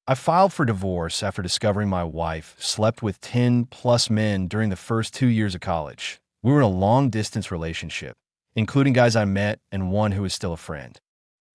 I filed for divorce after discovering my wife slept with 10 plus men during the first 2 years of college. We were in a long distance relationship, including guys I met and one who is still a friend.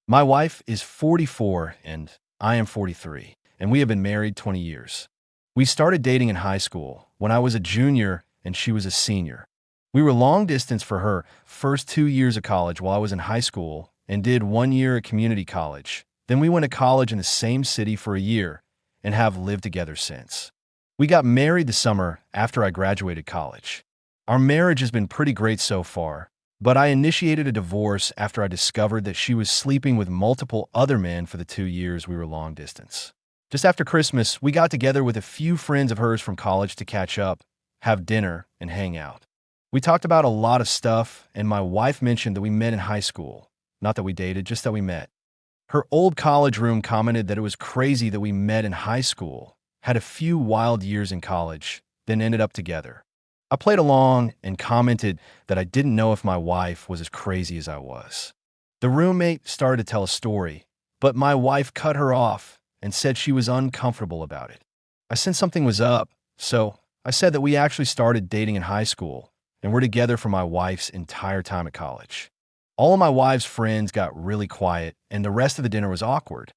My wife is 44 and I am 43, and we have been married 20 years. We started dating in high school when I was a junior and she was a senior. We were long distance for her first 2 years of college while I was in high school and did 1 year at community college. Then we went to college in the same city for a year and have lived together since. We got married the summer after I graduated college. Our marriage has been pretty great so far, but I initiated a divorce after I discovered that she was sleeping with multiple other men for the 2 years we were long distance. Just after Christmas, we got together with a few friends of hers from college to catch up, have dinner, and hang out. We talked about a lot of stuff, and my wife mentioned that we met in high school. Not that we dated, just that we met. Her old college room commented that it was crazy that we met in high school, had a few wild years in college, then ended up together. I played along and commented that I didn't know if my wife was as crazy as I was. The roommate started to tell a story, but my wife cut her off and said she was uncomfortable about it. I sensed something was up, so I said that we actually started dating in high school and were together for my wife's entire time at college. All of my wife's friends got really quiet, and the rest of the dinner was awkward.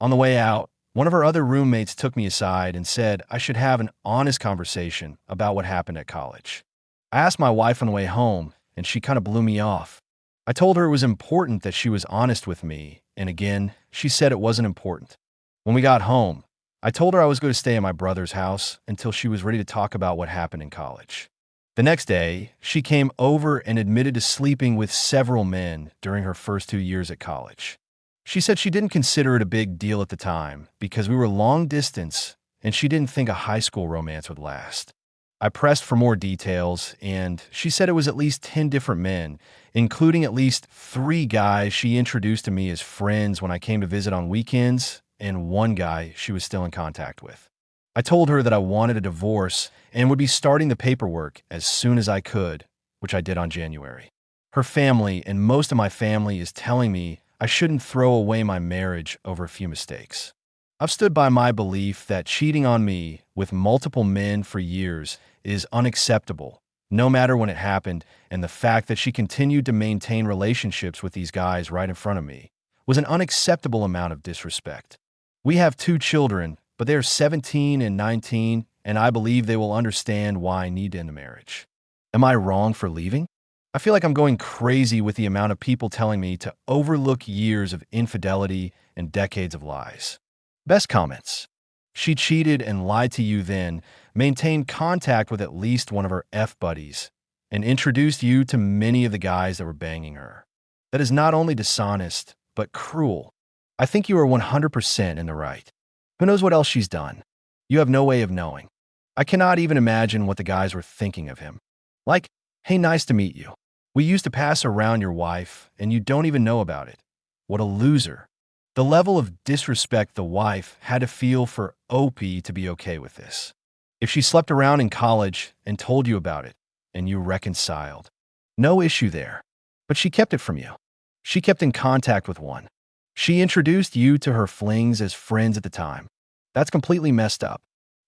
On the way out, one of her other roommates took me aside and said I should have an honest conversation about what happened at college. I asked my wife on the way home, and she kind of blew me off. I told her it was important that she was honest with me, and again, she said it wasn't important. When we got home, I told her I was going to stay at my brother's house until she was ready to talk about what happened in college. The next day, she came over and admitted to sleeping with several men during her first 2 years at college. She said she didn't consider it a big deal at the time because we were long distance and she didn't think a high school romance would last. I pressed for more details, and she said it was at least 10 different men, including at least 3 guys she introduced to me as friends when I came to visit on weekends, and 1 guy she was still in contact with. I told her that I wanted a divorce and would be starting the paperwork as soon as I could, which I did on January. Her family and most of my family is telling me I shouldn't throw away my marriage over a few mistakes. I've stood by my belief that cheating on me with multiple men for years is unacceptable, no matter when it happened, and the fact that she continued to maintain relationships with these guys right in front of me was an unacceptable amount of disrespect. We have 2 children, but they're 17 and 19, and I believe they will understand why I need to end the marriage. Am I wrong for leaving? I feel like I'm going crazy with the amount of people telling me to overlook years of infidelity and decades of lies. Best comments. She cheated and lied to you then, maintained contact with at least one of her F buddies, and introduced you to many of the guys that were banging her. That is not only dishonest, but cruel. I think you are 100% in the right. Who knows what else she's done? You have no way of knowing. I cannot even imagine what the guys were thinking of him. Like, hey, nice to meet you. We used to pass around your wife, and you don't even know about it. What a loser. The level of disrespect the wife had to feel for OP to be okay with this. If she slept around in college and told you about it, and you reconciled, no issue there. But she kept it from you. She kept in contact with one. She introduced you to her flings as friends at the time. That's completely messed up.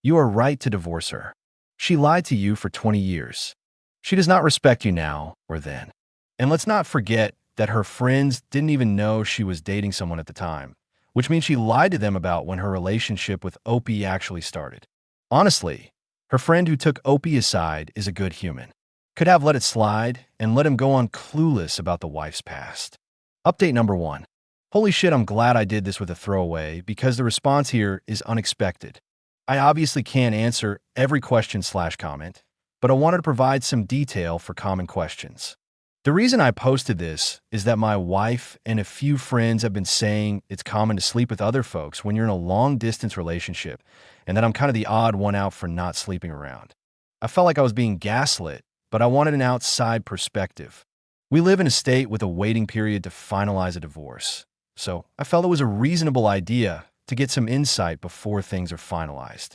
You are right to divorce her. She lied to you for 20 years. She does not respect you now or then. And let's not forget that her friends didn't even know she was dating someone at the time, which means she lied to them about when her relationship with Opie actually started. Honestly, her friend who took Opie aside is a good human. Could have let it slide and let him go on clueless about the wife's past. Update number 1. Holy shit, I'm glad I did this with a throwaway because the response here is unexpected. I obviously can't answer every question/comment, but I wanted to provide some detail for common questions. The reason I posted this is that my wife and a few friends have been saying it's common to sleep with other folks when you're in a long-distance relationship, and that I'm kind of the odd one out for not sleeping around. I felt like I was being gaslit, but I wanted an outside perspective. We live in a state with a waiting period to finalize a divorce, so I felt it was a reasonable idea to get some insight before things are finalized.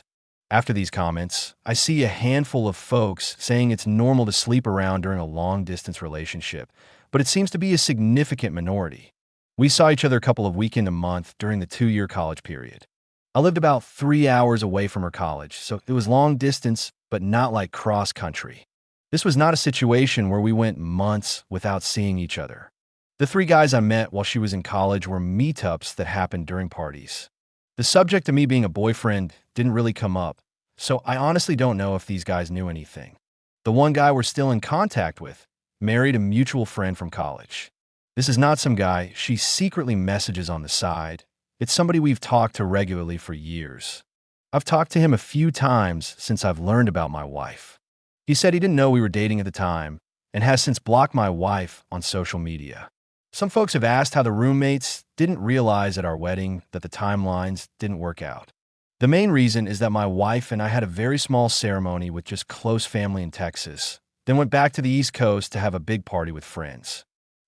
After these comments, I see a handful of folks saying it's normal to sleep around during a long-distance relationship, but it seems to be a significant minority. We saw each other a couple of weekends a month during the 2-year college period. I lived about 3 hours away from her college, so it was long distance, but not like cross country. This was not a situation where we went months without seeing each other. The three guys I met while she was in college were meetups that happened during parties. The subject of me being a boyfriend didn't really come up, so I honestly don't know if these guys knew anything. The one guy we're still in contact with married a mutual friend from college. This is not some guy she secretly messages on the side. It's somebody we've talked to regularly for years. I've talked to him a few times since I've learned about my wife. He said he didn't know we were dating at the time and has since blocked my wife on social media. Some folks have asked how the roommates didn't realize at our wedding that the timelines didn't work out. The main reason is that my wife and I had a very small ceremony with just close family in Texas, then went back to the East Coast to have a big party with friends.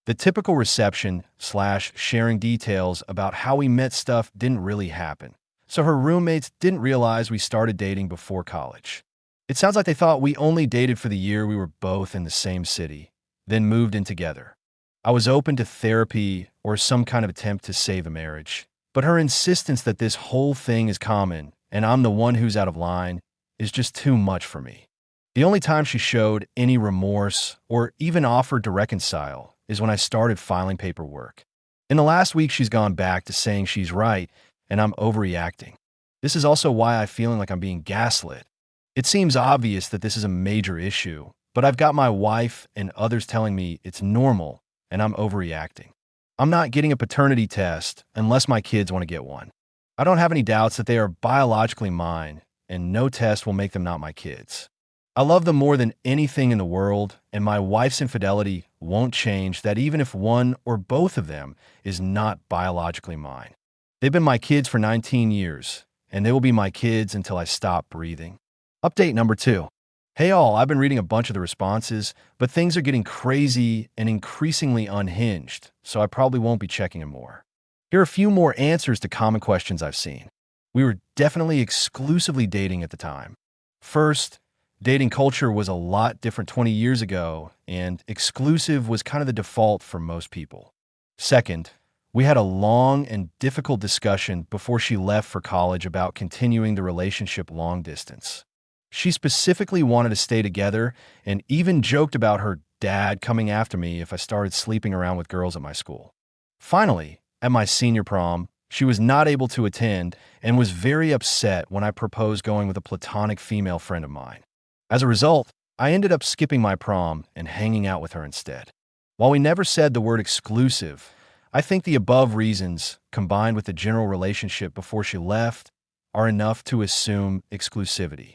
The typical reception/sharing details about how we met stuff didn't really happen, so her roommates didn't realize we started dating before college. It sounds like they thought we only dated for the year we were both in the same city, then moved in together. I was open to therapy or some kind of attempt to save a marriage, but her insistence that this whole thing is common and I'm the one who's out of line is just too much for me. The only time she showed any remorse or even offered to reconcile is when I started filing paperwork. In the last week, she's gone back to saying she's right and I'm overreacting. This is also why I'm feeling like I'm being gaslit. It seems obvious that this is a major issue, but I've got my wife and others telling me it's normal and I'm overreacting. I'm not getting a paternity test unless my kids want to get one. I don't have any doubts that they are biologically mine, and no test will make them not my kids. I love them more than anything in the world, and my wife's infidelity won't change that even if one or both of them is not biologically mine. They've been my kids for 19 years, and they will be my kids until I stop breathing. Update number 2. Hey all, I've been reading a bunch of the responses, but things are getting crazy and increasingly unhinged, so I probably won't be checking them more. Here are a few more answers to common questions I've seen. We were definitely exclusively dating at the time. First, dating culture was a lot different 20 years ago, and exclusive was kind of the default for most people. Second, we had a long and difficult discussion before she left for college about continuing the relationship long distance. She specifically wanted to stay together and even joked about her dad coming after me if I started sleeping around with girls at my school. Finally, at my senior prom, she was not able to attend and was very upset when I proposed going with a platonic female friend of mine. As a result, I ended up skipping my prom and hanging out with her instead. While we never said the word exclusive, I think the above reasons, combined with the general relationship before she left, are enough to assume exclusivity.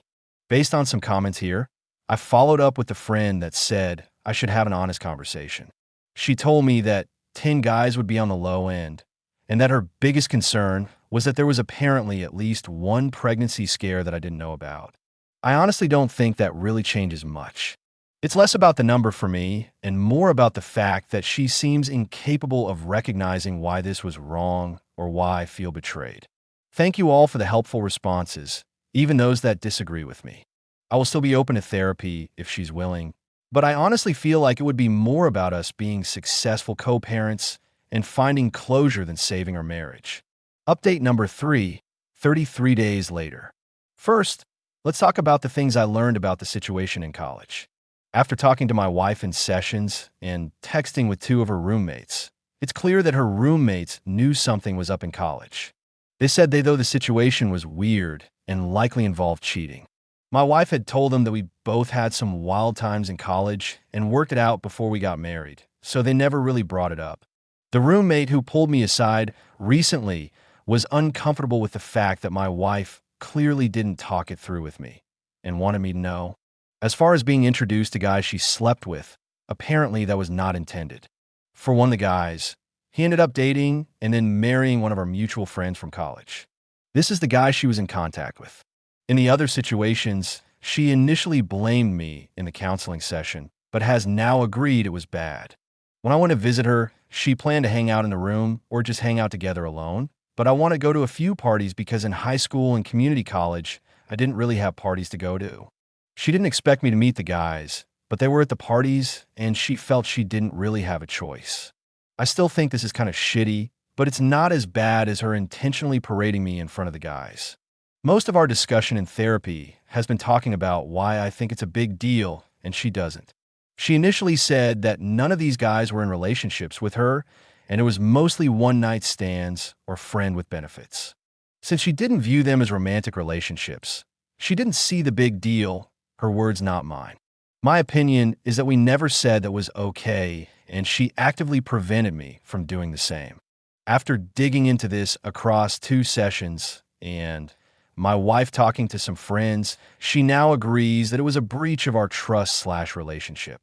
Based on some comments here, I followed up with the friend that said I should have an honest conversation. She told me that 10 guys would be on the low end, and that her biggest concern was that there was apparently at least one pregnancy scare that I didn't know about. I honestly don't think that really changes much. It's less about the number for me and more about the fact that she seems incapable of recognizing why this was wrong or why I feel betrayed. Thank you all for the helpful responses, even those that disagree with me. I will still be open to therapy if she's willing, but I honestly feel like it would be more about us being successful co-parents and finding closure than saving our marriage. Update number 3, 33 days later. First, let's talk about the things I learned about the situation in college. After talking to my wife in sessions and texting with 2 of her roommates, it's clear that her roommates knew something was up in college. They said though the situation was weird and likely involved cheating. My wife had told them that we both had some wild times in college and worked it out before we got married, so they never really brought it up. The roommate who pulled me aside recently was uncomfortable with the fact that my wife clearly didn't talk it through with me and wanted me to know. As far as being introduced to guys she slept with, apparently that was not intended. For one of the guys, he ended up dating and then marrying one of our mutual friends from college. This is the guy she was in contact with. In the other situations, she initially blamed me in the counseling session, but has now agreed it was bad. When I went to visit her, she planned to hang out in the room or just hang out together alone, but I want to go to a few parties because in high school and community college, I didn't really have parties to go to. She didn't expect me to meet the guys, but they were at the parties and she felt she didn't really have a choice. I still think this is kind of shitty, but it's not as bad as her intentionally parading me in front of the guys. Most of our discussion in therapy has been talking about why I think it's a big deal and she doesn't. She initially said that none of these guys were in relationships with her, and it was mostly one-night stands or friend with benefits. Since she didn't view them as romantic relationships, she didn't see the big deal, her words not mine. My opinion is that we never said that was okay, and she actively prevented me from doing the same. After digging into this across 2 sessions and my wife talking to some friends, she now agrees that it was a breach of our trust/relationship.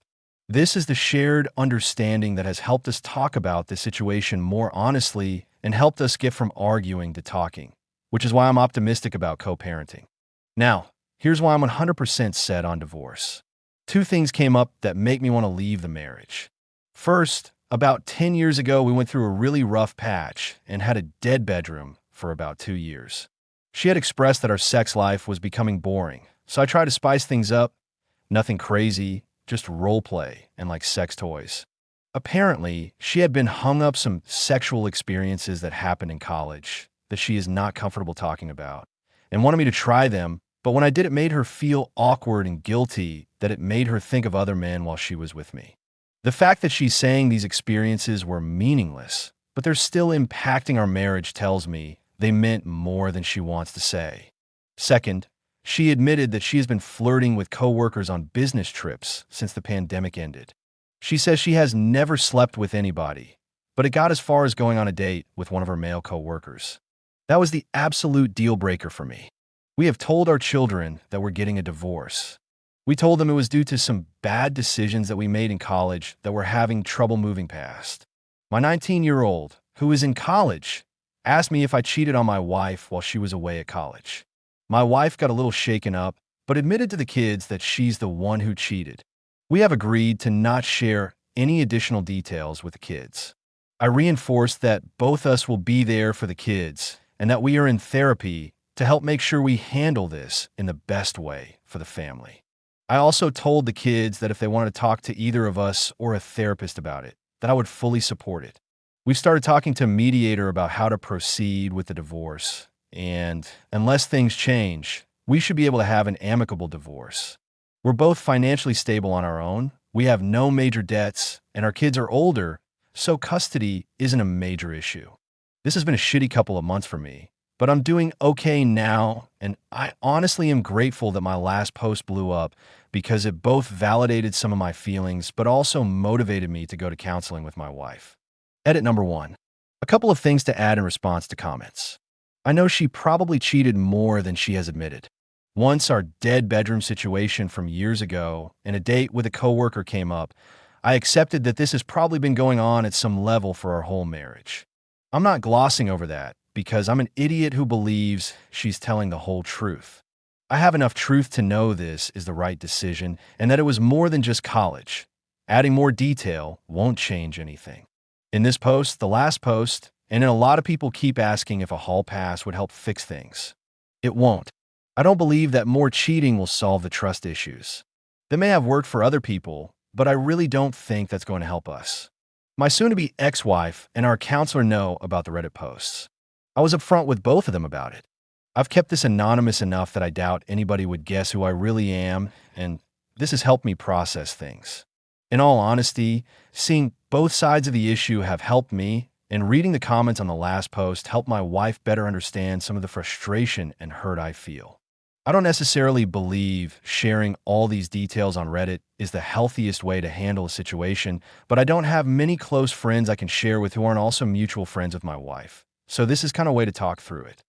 This is the shared understanding that has helped us talk about the situation more honestly and helped us get from arguing to talking, which is why I'm optimistic about co-parenting. Now, here's why I'm 100% set on divorce. 2 things came up that make me want to leave the marriage. First, about 10 years ago, we went through a really rough patch and had a dead bedroom for about 2 years. She had expressed that our sex life was becoming boring, so I tried to spice things up. Nothing crazy, just role play and like sex toys. Apparently, she had been hung up some sexual experiences that happened in college that she is not comfortable talking about and wanted me to try them, but when I did, it made her feel awkward and guilty that it made her think of other men while she was with me. The fact that she's saying these experiences were meaningless, but they're still impacting our marriage tells me they meant more than she wants to say. Second, she admitted that she has been flirting with coworkers on business trips since the pandemic ended. She says she has never slept with anybody, but it got as far as going on a date with one of her male coworkers. That was the absolute deal breaker for me. We have told our children that we're getting a divorce. We told them it was due to some bad decisions that we made in college that we're having trouble moving past. My 19-year-old, who is in college, asked me if I cheated on my wife while she was away at college. My wife got a little shaken up, but admitted to the kids that she's the one who cheated. We have agreed to not share any additional details with the kids. I reinforced that both us will be there for the kids and that we are in therapy to help make sure we handle this in the best way for the family. I also told the kids that if they wanted to talk to either of us or a therapist about it, that I would fully support it. We've started talking to a mediator about how to proceed with the divorce, and unless things change, we should be able to have an amicable divorce. We're both financially stable on our own, we have no major debts, and our kids are older, so custody isn't a major issue. This has been a shitty couple of months for me, but I'm doing okay now, and I honestly am grateful that my last post blew up because it both validated some of my feelings, but also motivated me to go to counseling with my wife. Edit number 1. A couple of things to add in response to comments. I know she probably cheated more than she has admitted. Once our dead bedroom situation from years ago and a date with a coworker came up, I accepted that this has probably been going on at some level for our whole marriage. I'm not glossing over that because I'm an idiot who believes she's telling the whole truth. I have enough truth to know this is the right decision and that it was more than just college. Adding more detail won't change anything. In this post, the last post, and in a lot of people keep asking if a hall pass would help fix things. It won't. I don't believe that more cheating will solve the trust issues. That may have worked for other people, but I really don't think that's going to help us. My soon-to-be ex-wife and our counselor know about the Reddit posts. I was upfront with both of them about it. I've kept this anonymous enough that I doubt anybody would guess who I really am, and this has helped me process things. In all honesty, seeing both sides of the issue have helped me, and reading the comments on the last post helped my wife better understand some of the frustration and hurt I feel. I don't necessarily believe sharing all these details on Reddit is the healthiest way to handle a situation, but I don't have many close friends I can share with who aren't also mutual friends with my wife. So this is kind of a way to talk through it.